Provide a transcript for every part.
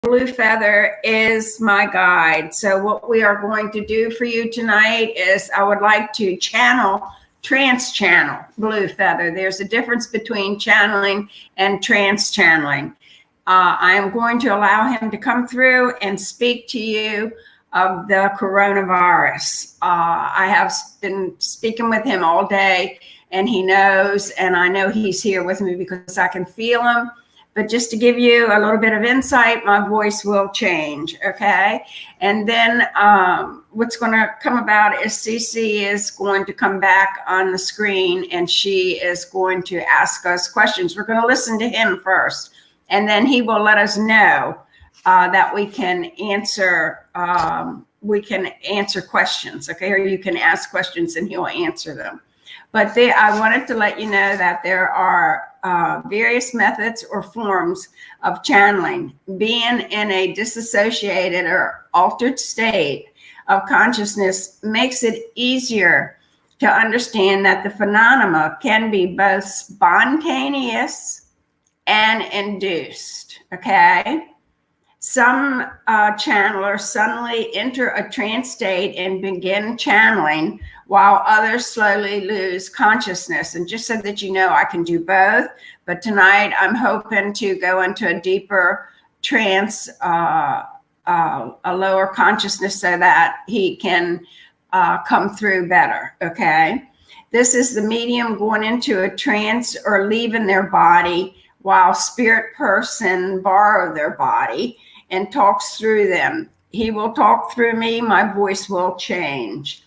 Blue Feather is my guide. So what we are going to do for you tonight is I would like to trance channel Blue Feather. There's a difference between channeling and trance channeling. I am going to allow him to come through and speak to you of the coronavirus. I have been speaking with him all day, and he knows, and I know he's here with me because I can feel him. But just to give you a little bit of insight, my voice will change, okay? And then what's going to come about is Cece is going to come back on the screen, and she is going to ask us questions. We're going to listen to him first, and then he will let us know that we can answer questions, okay? Or you can ask questions and he'll answer them. But I wanted to let you know that there are various methods or forms of channeling. Being in a disassociated or altered state of consciousness makes it easier to understand that the phenomena can be both spontaneous and induced, okay? Some channelers suddenly enter a trance state and begin channeling, while others slowly lose consciousness. And just so that you know, I can do both. But tonight, I'm hoping to go into a deeper trance, a lower consciousness, so that he can come through better, okay? This is the medium going into a trance or leaving their body, while spirit person borrow their body and talks through them. He will talk through me, my voice will change.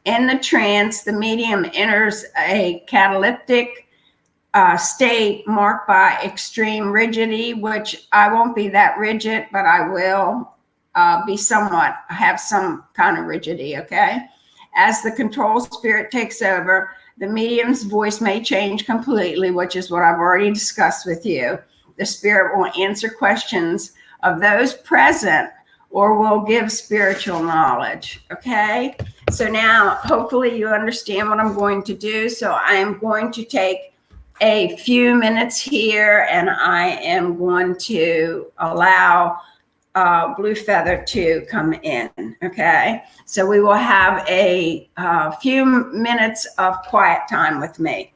In the trance, the medium enters a cataleptic state marked by extreme rigidity, which I won't be that rigid, but I will be have some kind of rigidity, okay? As the control spirit takes over, the medium's voice may change completely, which is what I've already discussed with you. The spirit will answer questions of those present or will give spiritual knowledge, okay? So now, hopefully you understand what I'm going to do. So I am going to take a few minutes here, and I am going to allow Blue Feather to come in, okay? So we will have a few minutes of quiet time with me.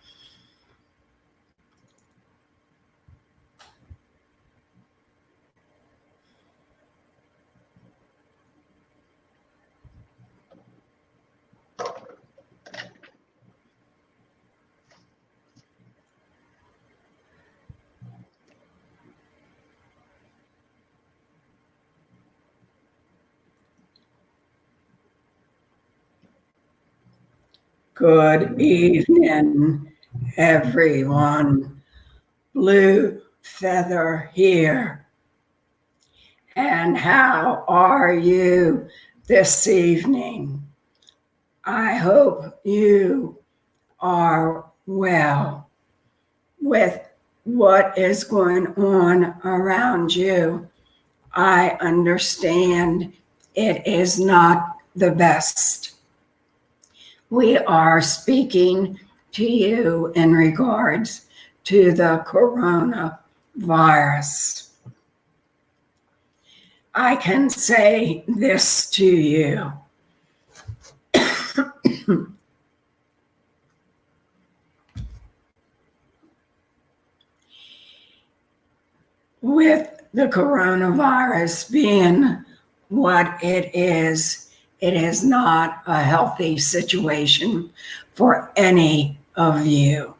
Good evening, everyone. Blue Feather here. And how are you this evening? I hope you are well. With what is going on around you, I understand it is not the best. We are speaking to you in regards to the coronavirus. I can say this to you. With the coronavirus being what it is not a healthy situation for any of you.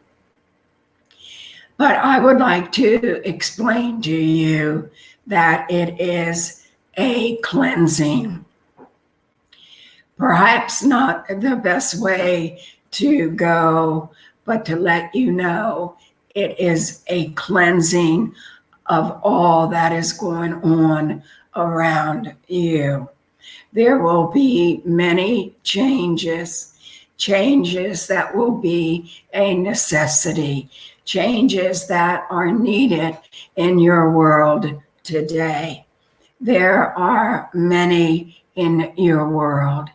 But I would like to explain to you that it is a cleansing. Perhaps not the best way to go, but to let you know it is a cleansing of all that is going on around you. There will be many changes that will be a necessity, changes that are needed in your world today. There are many in your world.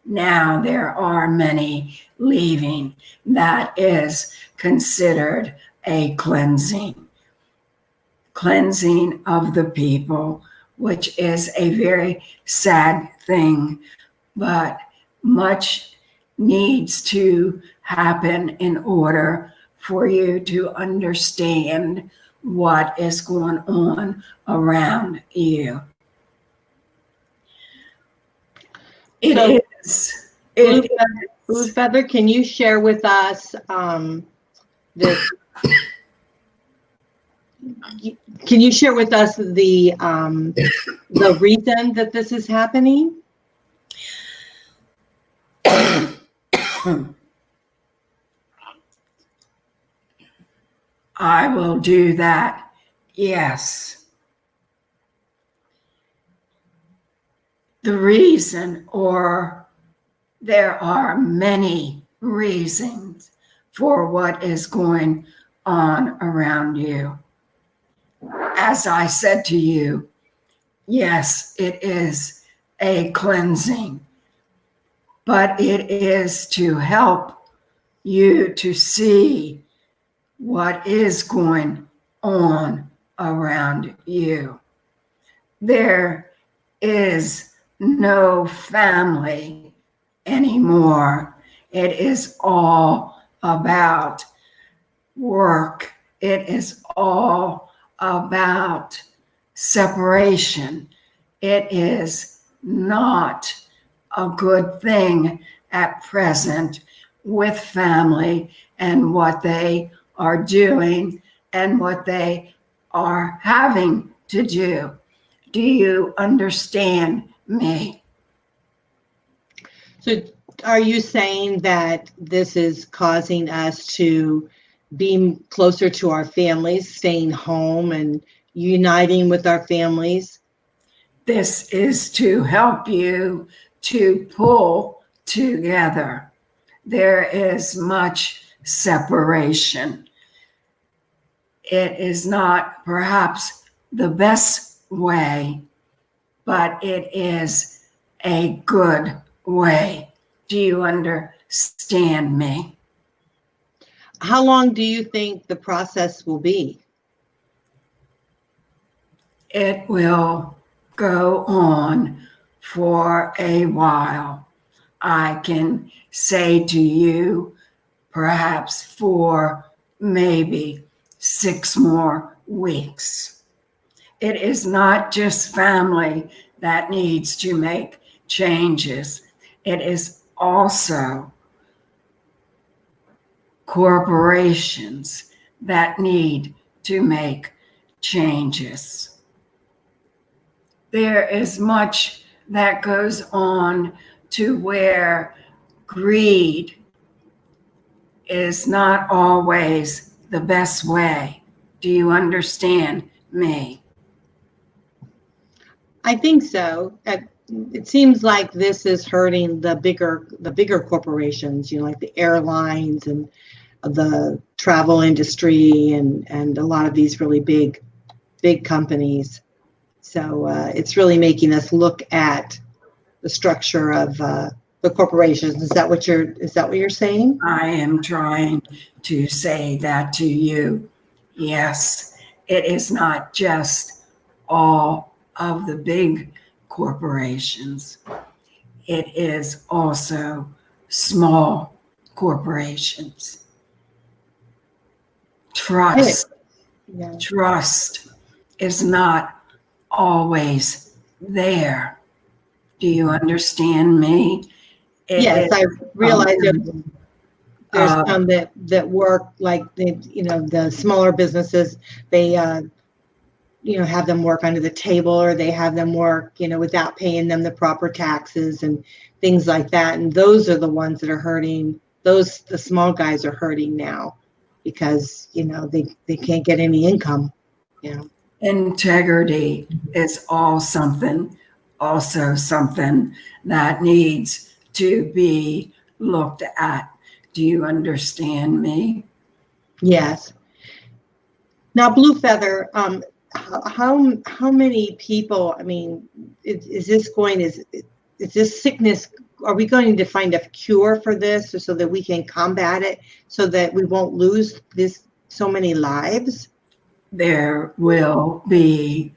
Now there are many leaving. That is considered a cleansing. Cleansing of the people which is a very sad thing, but much needs to happen in order for you to understand what is going on around you. It is. Blue Feather, can you share with us this? Can you share with us the reason that this is happening? I will do that. Yes. The reason, or there are many reasons for what is going on around you. As I said to you, yes, it is a cleansing, but it is to help you to see what is going on around you. There is no family anymore. It is all about work. It is all about separation. It is not a good thing at present with family and what they are doing and what they are having to do. Do you understand me? So are you saying that this is causing us to be closer to our families, staying home and uniting with our families? This is to help you to pull together. There is much separation. It is not perhaps the best way, but it is a good way. Do you understand me? How long do you think the process will be? It will go on for a while. I can say to you, perhaps for maybe 6 more weeks. It is not just family that needs to make changes. It is also corporations that need to make changes. There is much that goes on to where greed is not always the best way. Do you understand me? I think so. It seems like this is hurting the bigger corporations, like the airlines and the travel industry and a lot of these really big companies. So it's really making us look at the structure of the corporations. Is that what you're saying? I am trying to say that to you. Yes, it is not just all of the big corporations. It is also small corporations. Trust is not always there. Do you understand me? Yes, I realize there's some that work like the smaller businesses. They have them work under the table, or they have them work without paying them the proper taxes and things like that. And those are the ones that are hurting. The small guys are hurting now because they can't get any income. Integrity is also something that needs to be looked at. Do you understand me? Yes. Now, Blue Feather, how many people? I mean, is this sickness? Are we going to find a cure for this, so that we can combat it, so that we won't lose so many lives? There will be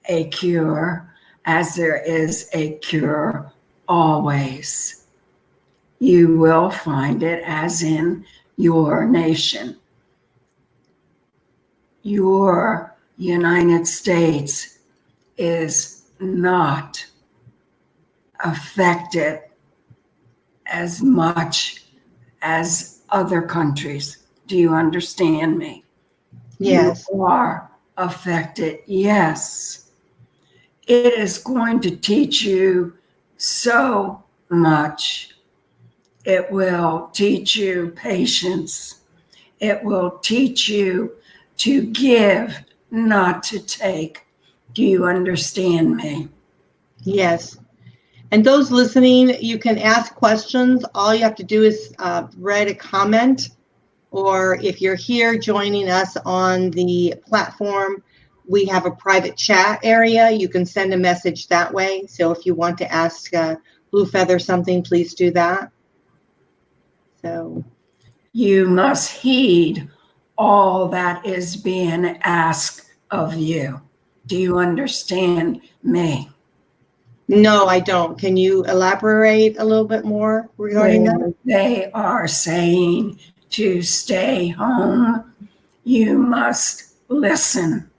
a cure. as there is a cure always. You will find it as in your nation. Your United States is not affected as much as other countries. Do you understand me? Yes. You are affected, yes. It is going to teach you so much. It will teach you patience. It will teach you to give, not to take. Do you understand me? Yes. And those listening, you can ask questions. All you have to do is write a comment, or if you're here joining us on the platform, we have a private chat area. You can send a message that way. So if you want to ask Blue Feather something, please do that. So you must heed all that is being asked of you. Do you understand me? no, I don't. Can you elaborate a little bit more regarding that? They are saying to stay home, you must listen.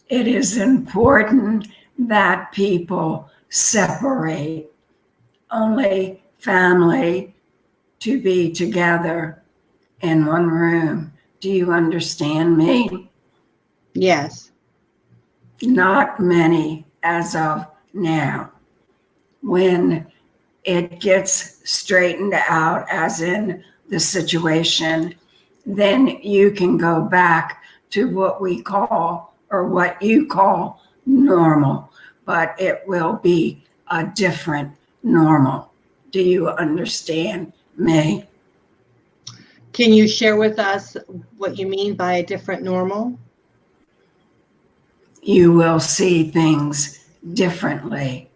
It is important that people separate. Only family to be together in one room. Do you understand me? Yes. Not many as of now. When it gets straightened out, as in the situation, then you can go back to what we call, or what you call, normal, but it will be a different normal. Do you understand me? Can you share with us what you mean by a different normal? You will see things differently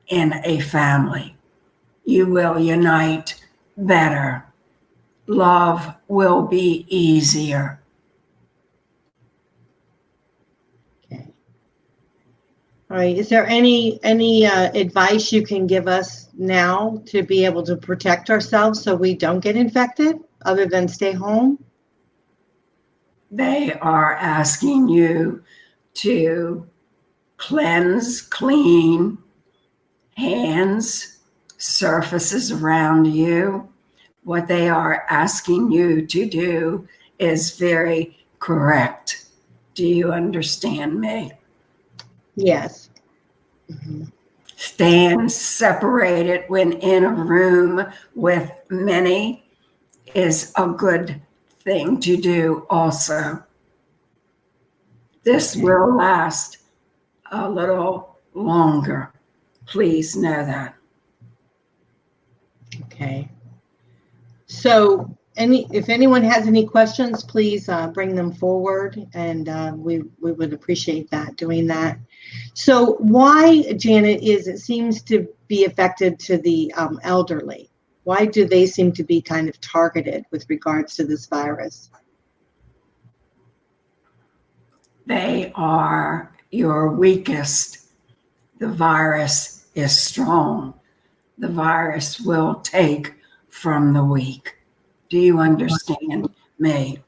in a family. You will unite better. Love will be easier. Okay. All right. Is there any advice you can give us now to be able to protect ourselves so we don't get infected, other than stay home? They are asking you to cleanse, clean hands, surfaces around you. What they are asking you to do is very correct. Do you understand me? Yes. Mm-hmm. Stand separated when in a room with many is a good thing to do also. This will last a little longer. Please know that. Okay. So if anyone has any questions, please bring them forward, and we would appreciate that, doing that. So why, Janet, it seems to be affected to the elderly? Why do they seem to be kind of targeted with regards to this virus? They are your weakest. The virus is strong. The virus will take from the weak. Do you understand me?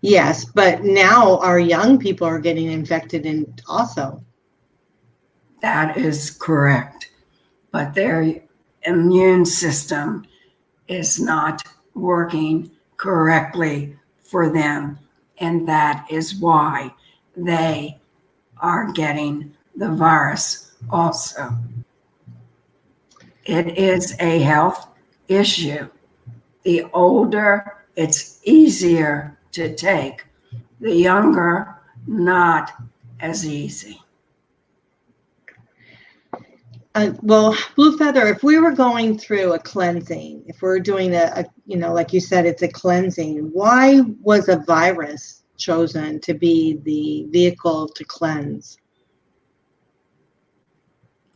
Yes, but now our young people are getting infected and also. That is correct. But their immune system is not working correctly for them. And that is why they are getting the virus also. It is a health issue. The older, it's easier to take. The younger, not as easy. Well, Blue Feather, if we were going through a cleansing, if we're doing like you said, it's a cleansing, why was a virus chosen to be the vehicle to cleanse?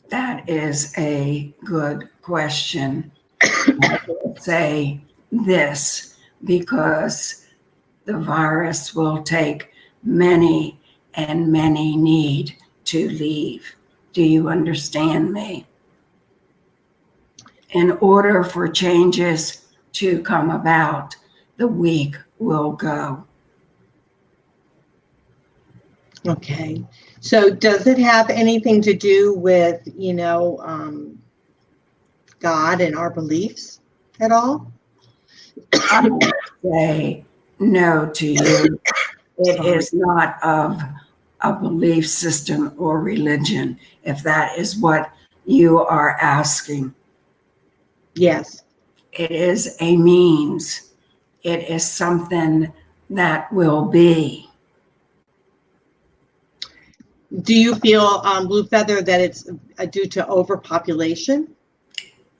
That is a good question. I will say this, because the virus will take many and many need to leave. Do you understand me? In order for changes to come about, the weak will go. Okay. So does it have anything to do with, God and our beliefs at all? I would say no to you. It is not of a belief system or religion, if that is what you are asking. Yes. It is a means. It is something that will be. Do you feel, Blue Feather, that it's due to overpopulation?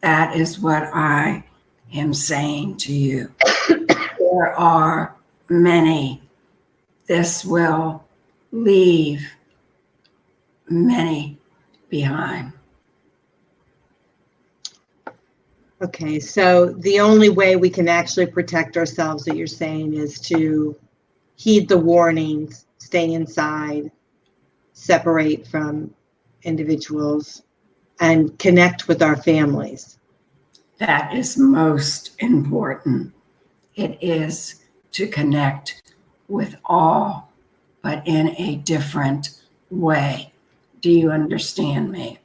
That is what I am saying to you. There are many. This will leave many behind. Okay, so the only way we can actually protect ourselves, that you're saying, is to heed the warnings, stay inside, separate from individuals, and connect with our families. That is most important. It is to connect with all, but in a different way. Do you understand me?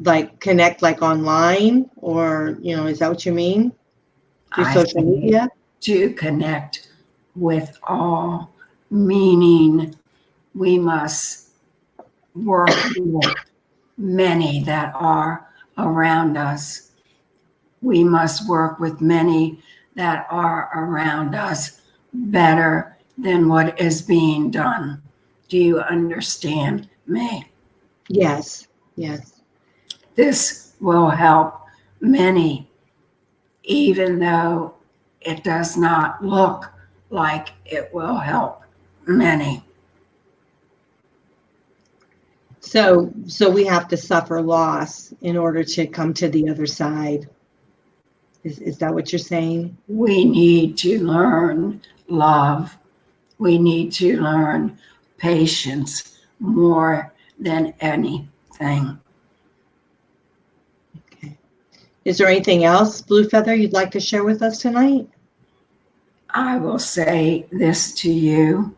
Like connect like online, or, is that what you mean? Through social media? To connect with all, meaning we must work with many that are around us. We must work with many that are around us better than what is being done. Do you understand me? Yes, yes. This will help many, even though it does not look like it will help many. So we have to suffer loss in order to come to the other side. Is that what you're saying? We need to learn love. We need to learn patience more than anything. Okay. Is there anything else, Blue Feather, you'd like to share with us tonight? I will say this to you.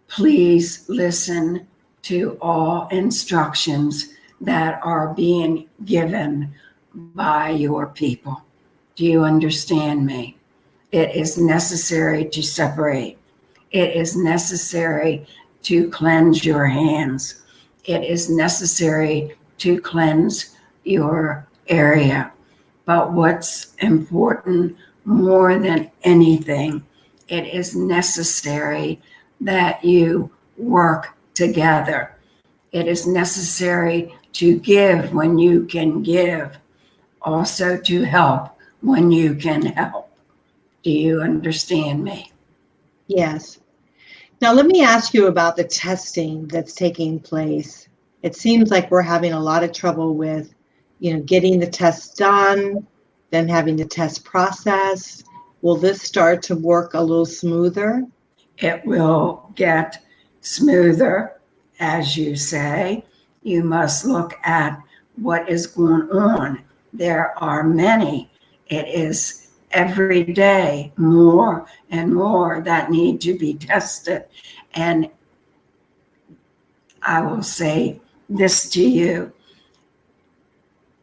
Please listen to all instructions that are being given by your people. Do you understand me? It is necessary to separate. It is necessary to cleanse your hands. It is necessary to cleanse your area. But what's important more than anything, it is necessary that you work together. It is necessary to give when you can give, also to help when you can help. Do you understand me? Yes. Now let me ask you about the testing that's taking place. It seems like we're having a lot of trouble with, getting the tests done, then having the test process. Will this start to work a little smoother? It will get smoother, as you say. You must look at what is going on. There are many. It is every day more and more that need to be tested. And I will say this to you,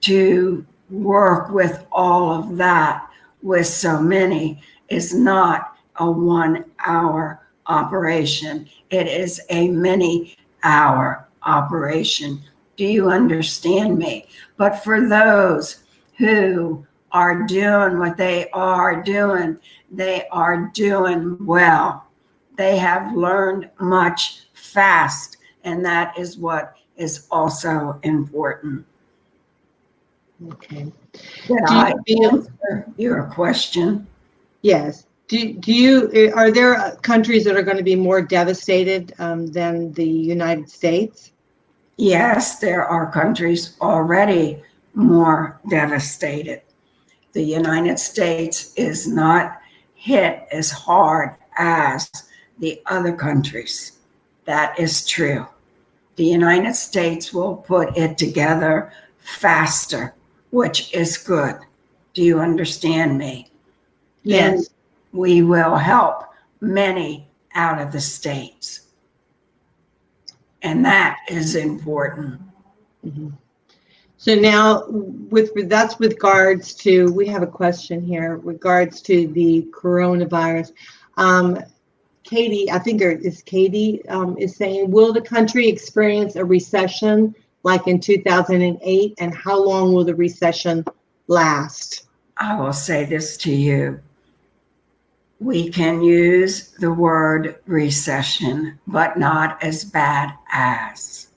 to work with all of that with so many is not a 1 hour operation. It is a many hour operation. Do you understand me? But for those who are doing what they are doing well. They have learned much fast, and that is what is also important. Okay. Did I answer your question? Yes. Are there countries that are going to be more devastated than the United States? Yes, there are countries already more devastated. The United States is not hit as hard as the other countries. That is true. The United States will put it together faster, which is good. Do you understand me? Yes. And we will help many out of the states. And that is important. Mm-hmm. So now that's with regards to, we have a question here, regards to the coronavirus. Katie, I think it's Katie is saying, will the country experience a recession like in 2008? And how long will the recession last? I will say this to you. We can use the word recession, but not as bad as.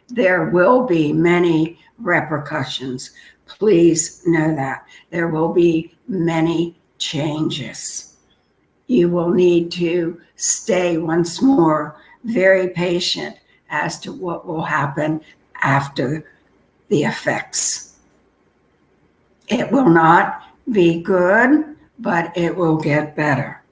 There will be many repercussions. Please know that. There will be many changes. You will need to stay once more very patient as to what will happen after the effects. It will not be good, but it will get better.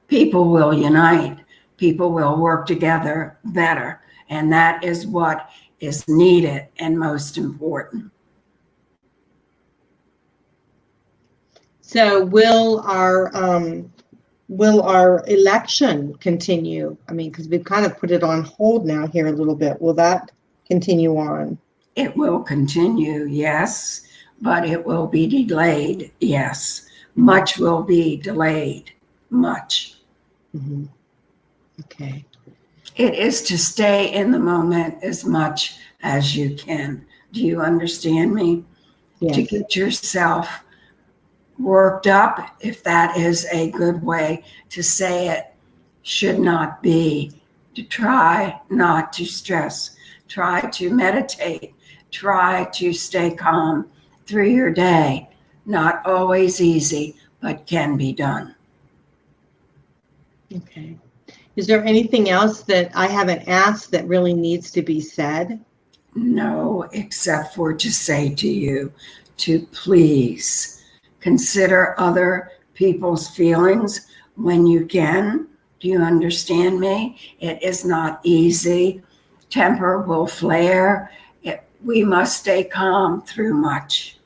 People will unite. People will work together better. And that is what is needed and most important. So will our election continue? I mean, because we've kind of put it on hold now here a little bit. Will that continue on? It will continue, yes, but it will be delayed, yes. Much will be delayed, much. Mm-hmm. Okay. It is to stay in the moment as much as you can. Do you understand me? Yes. To get yourself worked up, if that is a good way to say it, should not be. To try not to stress, try to meditate, try to stay calm through your day. Not always easy, but can be done. Okay. Is there anything else that I haven't asked that really needs to be said? No, except for to say to you to please consider other people's feelings when you can. Do you understand me? It is not easy. Temper will flare. We must stay calm through much.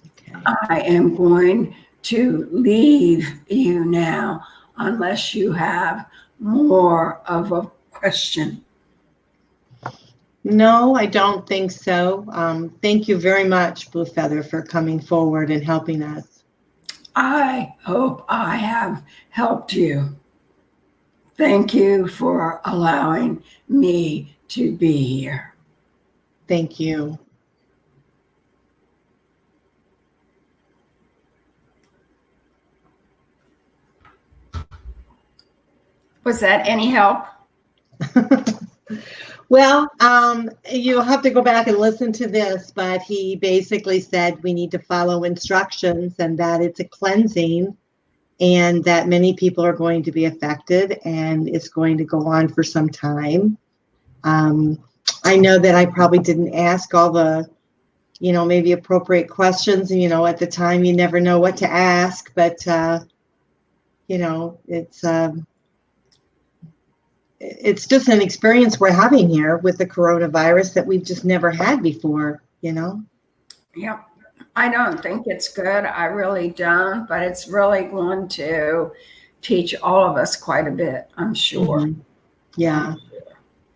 Okay. I am going to leave you now unless you have more of a question. No, I don't think so. Thank you very much, Blue Feather, for coming forward and helping us. I hope I have helped you. Thank you for allowing me to be here. Thank you. Was that any help? Well, you'll have to go back and listen to this, but he basically said we need to follow instructions and that it's a cleansing and that many people are going to be affected and it's going to go on for some time. I know that I probably didn't ask all the, maybe appropriate questions. At the time you never know what to ask, but, it's just an experience we're having here with the coronavirus that we've just never had before, Yep. I don't think it's good. I really don't, but it's really going to teach all of us quite a bit, I'm sure. Mm-hmm. Yeah.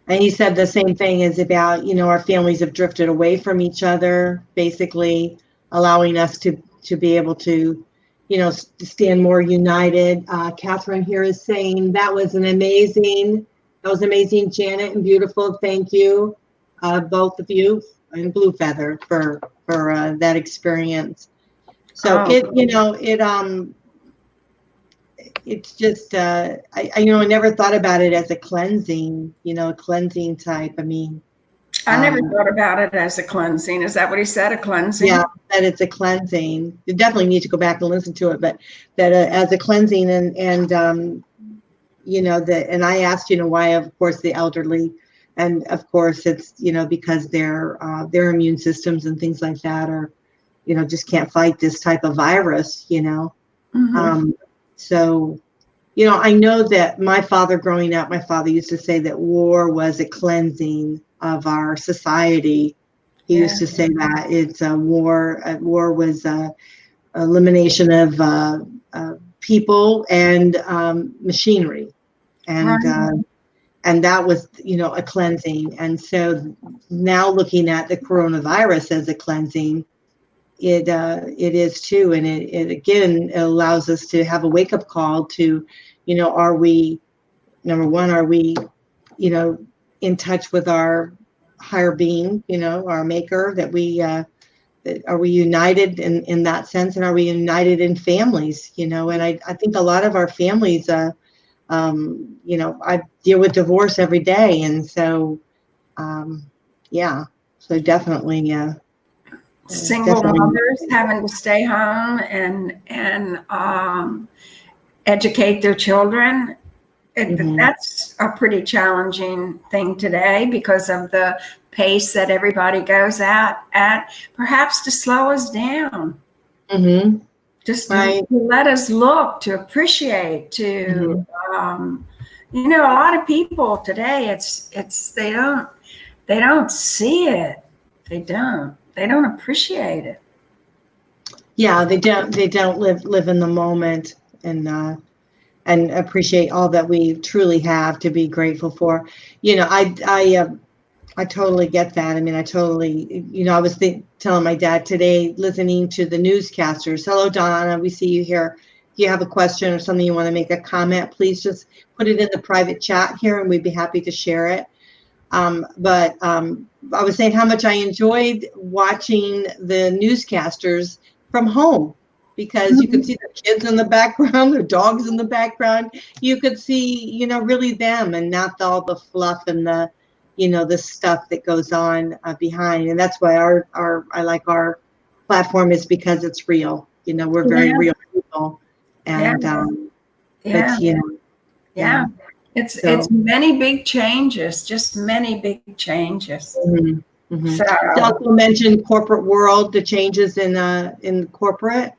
And he said the same thing is about, our families have drifted away from each other, basically allowing us to be able to, stand more united. Catherine here is saying that was amazing, Janet, and beautiful. Thank you, both of you, and Blue Feather for that experience. So it's just I never thought about it as a cleansing, cleansing type. I mean, I never thought about it as a cleansing. Is that what he said? A cleansing? Yeah, that it's a cleansing. You definitely need to go back and listen to it, but that as a cleansing and and I asked, why, of course, the elderly, and of course it's, because their immune systems and things like that are, just can't fight this type of virus, Mm-hmm. So I know that my father growing up, my father used to say that war was a cleansing of our society. He used to say that it's a war. War was a elimination of people and machinery, and that was, a cleansing. And so now looking at the coronavirus as a cleansing, it is too, and it again, it allows us to have a wake up call to, are we, number one, are we, in touch with our higher being, our maker, that we are we united in that sense, and are we united in families, and I think a lot of our families, I deal with divorce every day, and so so definitely single mothers having to stay home and educate their children. That's a pretty challenging thing today because of the pace that everybody goes at perhaps to slow us down. Just to let us look, to appreciate, to a lot of people today, it's they don't see it. They don't appreciate it. Yeah, they don't live in the moment and appreciate all that we truly have to be grateful for. I totally get that. I mean, I totally, I was telling my dad today, listening to the newscasters. Hello, Donna, we see you here. If you have a question or something you want to make a comment, please just put it in the private chat here and we'd be happy to share it. But I was saying how much I enjoyed watching the newscasters from home, because you could see the kids in the background, their dogs in the background. You could see, really them and not all the fluff and the, the stuff that goes on behind. And that's why I like our platform, is because it's real. We're very real people. And it's many big changes, just many big changes. So, you also mentioned corporate world, the changes in corporate.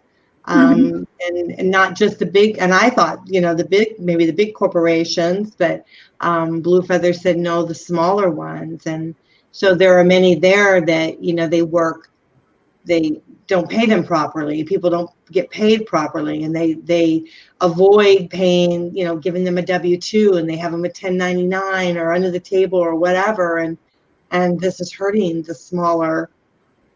And not just the big, and I thought, maybe the big corporations, but Blue Feather said no, the smaller ones. And so there are many there that, they don't pay them properly. People don't get paid properly, and they avoid paying, giving them a W-2, and they have them a 1099 or under the table or whatever. And this is hurting the smaller,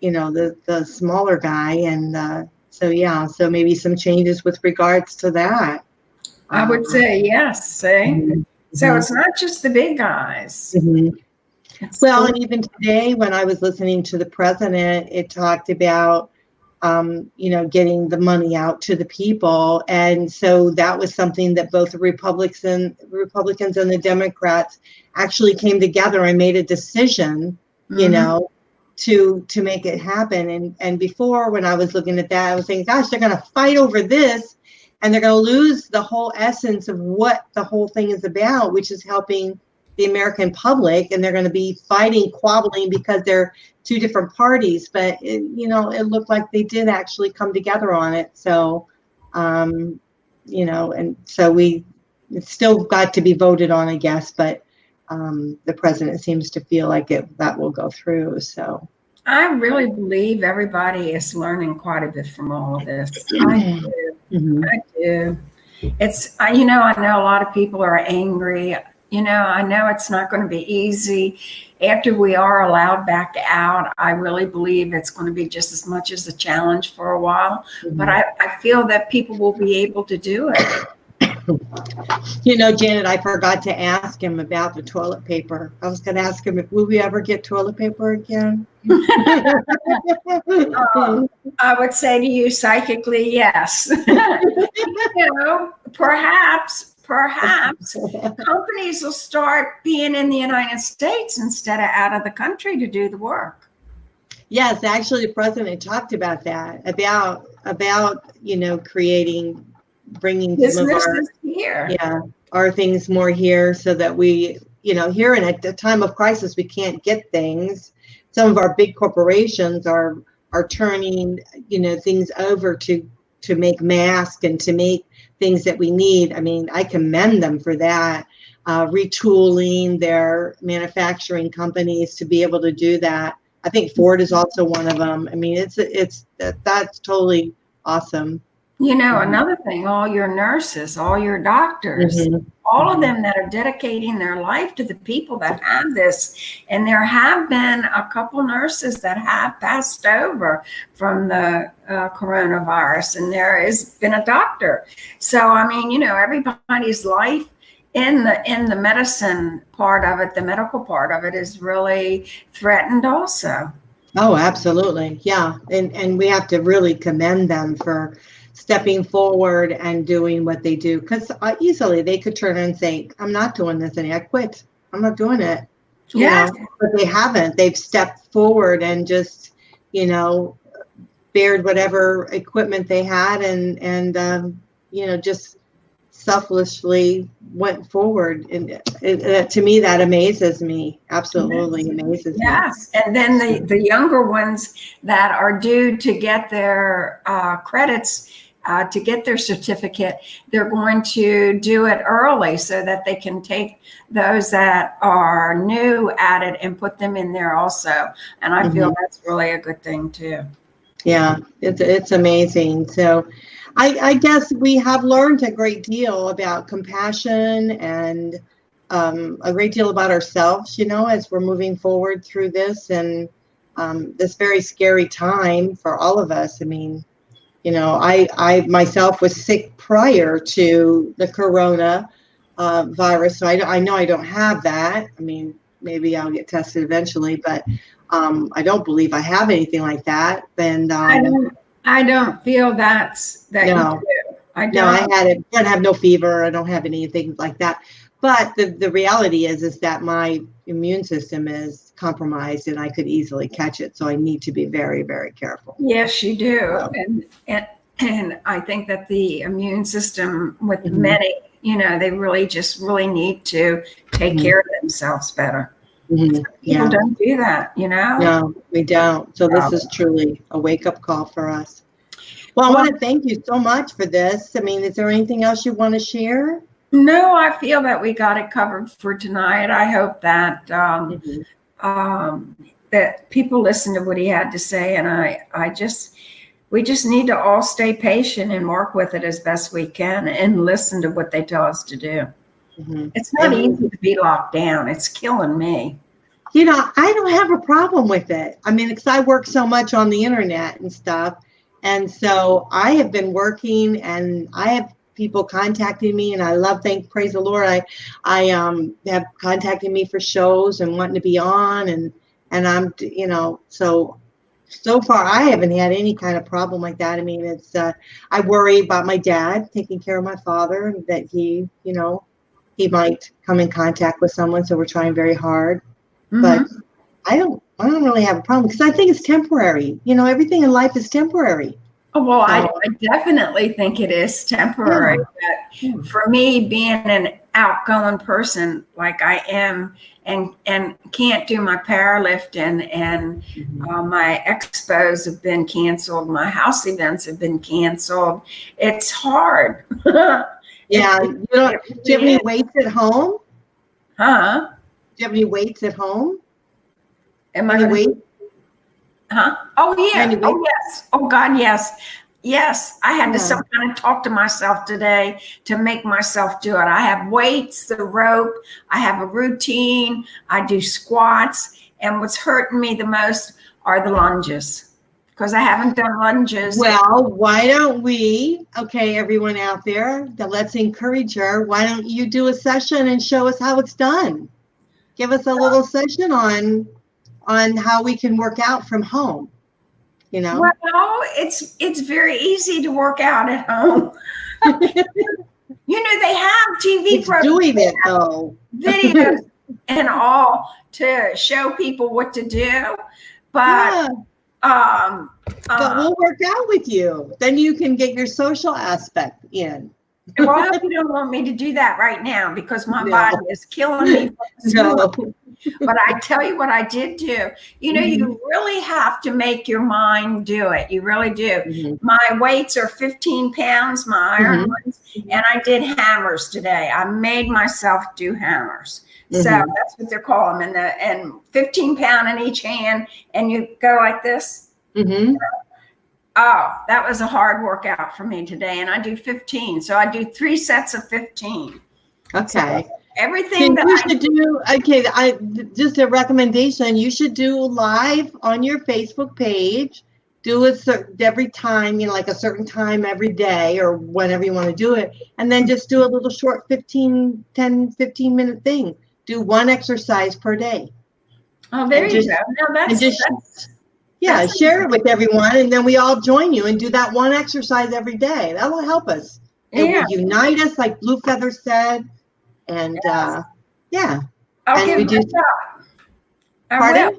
the smaller guy. And so maybe some changes with regards to that. I would say yes. So it's not just the big guys. Well, and even today when I was listening to the president, it talked about, getting the money out to the people. And so that was something that both the Republicans and the Democrats actually came together and made a decision, to make it happen. And before, when I was looking at that, I was thinking, gosh, they're going to fight over this, and they're going to lose the whole essence of what the whole thing is about, which is helping the American public. And they're going to be fighting, quabbling, because they're two different parties. But it looked like they did actually come together on it. So, and so it's still got to be voted on, I guess. But the president seems to feel like that will go through. So I really believe everybody is learning quite a bit from all of this. I do. It's, I know a lot of people are angry. I know it's not going to be easy. After we are allowed back out, I really believe it's going to be just as much as a challenge for a while. But I feel that people will be able to do it. Janet, I forgot to ask him about the toilet paper. I was going to ask him, will we ever get toilet paper again? I would say to you psychically, yes. Perhaps companies will start being in the United States instead of out of the country to do the work. Yes, actually, the president talked about that, about bringing businesses here. Our things more here, so that we, here in a time of crisis, we can't get things. Some of our big corporations are turning, things over to make masks and to make things that we need. I mean, I commend them for that, retooling their manufacturing companies to be able to do that. I think Ford is also one of them. I mean, that's totally awesome. Another thing, all your nurses, all your doctors, all of them that are dedicating their life to the people that have this. And there have been a couple nurses that have passed over from the coronavirus, and there has been a doctor. So, I mean, everybody's life in the medicine part of it, the medical part of it, is really threatened also. Oh, absolutely. Yeah. And we have to really commend them for stepping forward and doing what they do, because easily they could turn and say, I'm not doing this anymore. I quit. I'm not doing it. Yeah. But they haven't. They've stepped forward and just, bared whatever equipment they had and just selflessly went forward. And to me, that amazes me. Absolutely amazes me. Yes. And then the younger ones that are due to get their credits, to get their certificate, they're going to do it early so that they can take those that are new at it and put them in there also. And I feel that's really a good thing too. Yeah, it's amazing. So I guess we have learned a great deal about compassion and a great deal about ourselves, as we're moving forward through this and this very scary time for all of us. I mean, I myself was sick prior to the corona virus, so I know I don't have that. I mean, maybe I'll get tested eventually, but I don't believe I have anything like that. And I don't feel that no, you do. I don't. No, I don't have no fever. I don't have anything like that. But the reality is that my immune system is compromised and I could easily catch it. So I need to be very, very careful. Yes, you do. And I think that the immune system with many, they really need to take care of themselves better. People don't do that, No, we don't. So this is truly a wake-up call for us. Well, I want to thank you so much for this. I mean, is there anything else you want to share? No, I feel that we got it covered for tonight. I hope that that people listen to what he had to say, and we just need to all stay patient and work with it as best we can and listen to what they tell us to do. It's not easy to be locked down. It's killing me. I don't have a problem with it. I mean, because I work so much on the internet and stuff. And so I have been working and I have people contacting me, and praise the Lord. I have contacted me for shows and wanting to be on and I'm, so far I haven't had any kind of problem like that. I mean, it's, I worry about my dad taking care of my father, that he might come in contact with someone. So we're trying very hard, but I don't really have a problem because I think it's temporary. Everything in life is temporary. Oh, well, I definitely think it is temporary. Yeah. But for me, being an outgoing person like I am, and can't do my powerlifting, and my expos have been canceled, my house events have been canceled. It's hard. Yeah. Do you have any weights at home? Huh? Do you have any weights at home? Am I weights? Huh? Oh, yeah. Oh, yes. Oh, God, yes. Yes. I had to some kind of talk to myself today to make myself do it. I have weights, the rope. I have a routine. I do squats. And what's hurting me the most are the lunges, because I haven't done lunges. Well, why don't we, everyone out there, let's encourage her. Why don't you do a session and show us how it's done? Give us a little session on how we can work out from home, Well, it's very easy to work out at home. They have TV programs doing it though, videos and all to show people what to do. But but we'll work out with you. Then you can get your social aspect in. Well, I hope you don't want me to do that right now, because my body is killing me. But I tell you what I did do. You know, you really have to make your mind do it. You really do. My weights are 15 pounds, my iron ones, and I did hammers today. I made myself do hammers. So that's what they're calling them. And 15 pound in each hand, and you go like this. Oh, that was a hard workout for me today. And I do 15. So I do 3 sets of 15. Okay. So everything that you should do, okay, just a recommendation, you should do live on your Facebook page. Do it every time, you know, like a certain time every day or whenever you want to do it. And then just do a little short 10, 15 minute thing. Do 1 exercise per day. Oh, there you go. No, that's share it with everyone, and then we all join you and do that 1 exercise every day. That will help us. It will unite us, like Blue Feather said. And I'll and give that thought.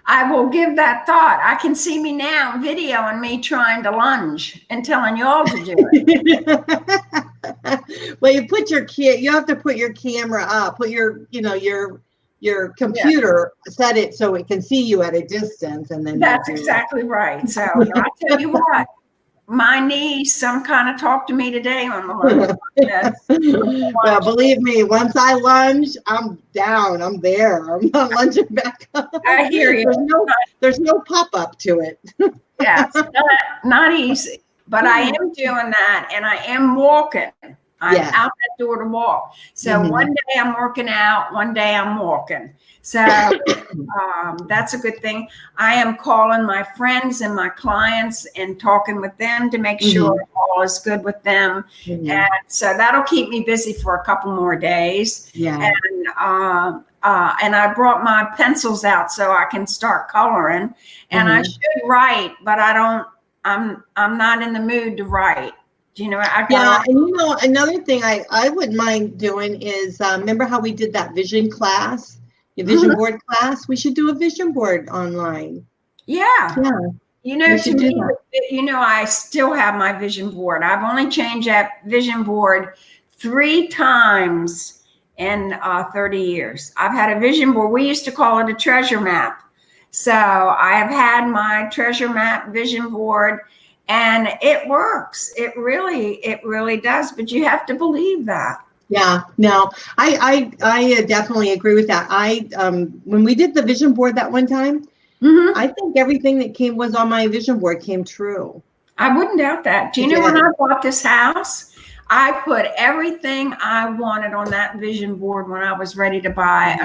I will give that thought. I can see me now videoing me trying to lunge and telling you all to do it. Well, you have to put your camera up, put your computer, set it so it can see you at a distance, and then that's exactly right. So I tell you what, my niece some kind of talked to me today on the lunge. Well, believe me, once I lunge, I'm down. I'm there. I'm not lunging back up. I hear you. There's no pop-up to it. Yeah, it's not easy. But I am doing that, and I am walking. I'm out that door to walk. So one day I'm working out, one day I'm walking. So that's a good thing. I am calling my friends and my clients and talking with them to make sure all is good with them. And so that'll keep me busy for a couple more days. And I brought my pencils out so I can start coloring. And I should write, but I'm not in the mood to write. Do you know? And another thing I wouldn't mind doing is remember how we did that vision class? The vision board class, we should do a vision board online. Yeah. You know, to me, I still have my vision board. I've only changed that vision board 3 times in 30 years. I've had a vision board. We used to call it a treasure map. So I have had my treasure map vision board, and it works. It really does. But you have to believe that. Yeah, no, I definitely agree with that. When we did the vision board that one time, I think everything that was on my vision board came true. I wouldn't doubt that. Do you know when I bought this house, I put everything I wanted on that vision board when I was ready to buy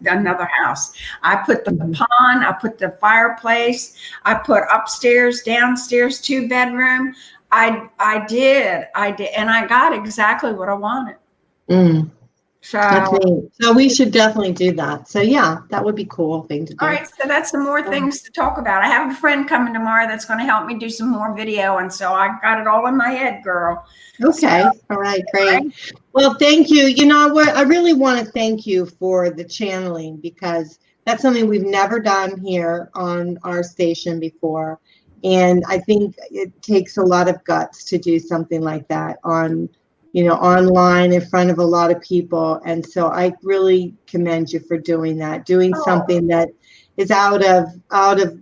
another house. I put the pond, I put the fireplace, I put upstairs, downstairs, 2-bedroom. I did, and I got exactly what I wanted. So we should definitely do that. So yeah, that would be a cool thing to do. All right, so that's some more things to talk about. I have a friend coming tomorrow that's going to help me do some more video, and so I got it all in my head, girl. Okay, all right, great. Well, thank you. You know what? I really want to thank you for the channeling, because that's something we've never done here on our station before, and I think it takes a lot of guts to do something like that online in front of a lot of people. And so I really commend you for doing that, something that is out of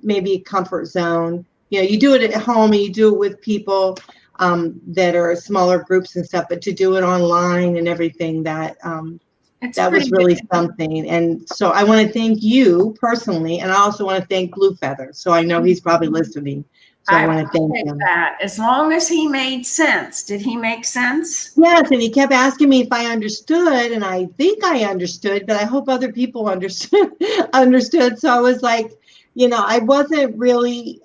maybe a comfort zone. You do it at home and you do it with people that are smaller groups and stuff, but to do it online and everything, that was really something. And so I want to thank you personally, and I also want to thank Blue Feather. So I know he's probably listening. So I want to thank him. That as long as he made sense. Did he make sense? Yes, and he kept asking me if I understood, and I think I understood, but I hope other people understood. So I was like, I wasn't really.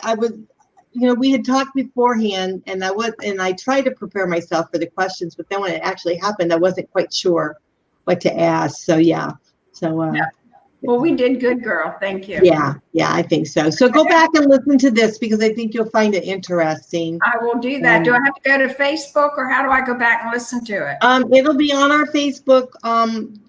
We had talked beforehand, and I tried to prepare myself for the questions, but then when it actually happened, I wasn't quite sure what to ask. So yeah. Well, we did good, girl. Thank you. Yeah, I think so. So go back and listen to this, because I think you'll find it interesting. I will do that. Do I have to go to Facebook, or how do I go back and listen to it? It'll be on our Facebook on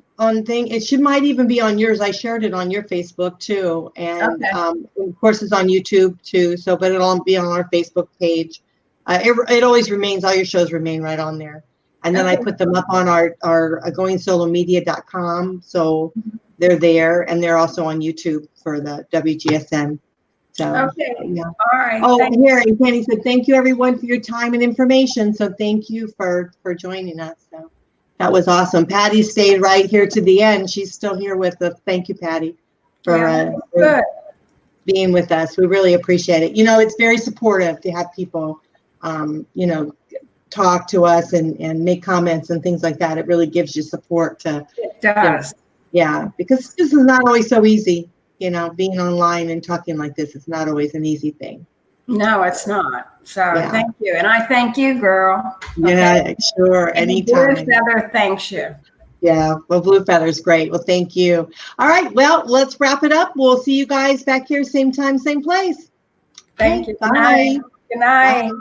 thing. It might even be on yours. I shared it on your Facebook too, and of course it's on YouTube too. So, but it'll be on our Facebook page. It always remains. All your shows remain right on there, and then I put them up on our GoingSoloMedia.com. So. they're there, and they're also on YouTube for the WGSN. So, Okay. yeah. All right. Oh, Thank here, and Penny said, thank you everyone for your time and information. So thank you for joining us. So that was awesome. Patty stayed right here to the end. She's still here with us. Thank you, Patty, for good. being with us. We really appreciate it. You know, it's very supportive to have people, you know, talk to us and make comments and things like that. It really gives you support to. It does. Yeah, because this is not always so easy. You know, being online and talking like this is not always an easy thing. No, it's not. So Yeah. thank you. And I thank you, girl. Yeah, Okay. sure. And Anytime. Blue Feather thanks you. Yeah, well, Blue Feather's great. Well, thank you. All right, well, let's wrap it up. We'll see you guys back here, same time, same place. Thank you. Bye. Good night. Good night. Bye.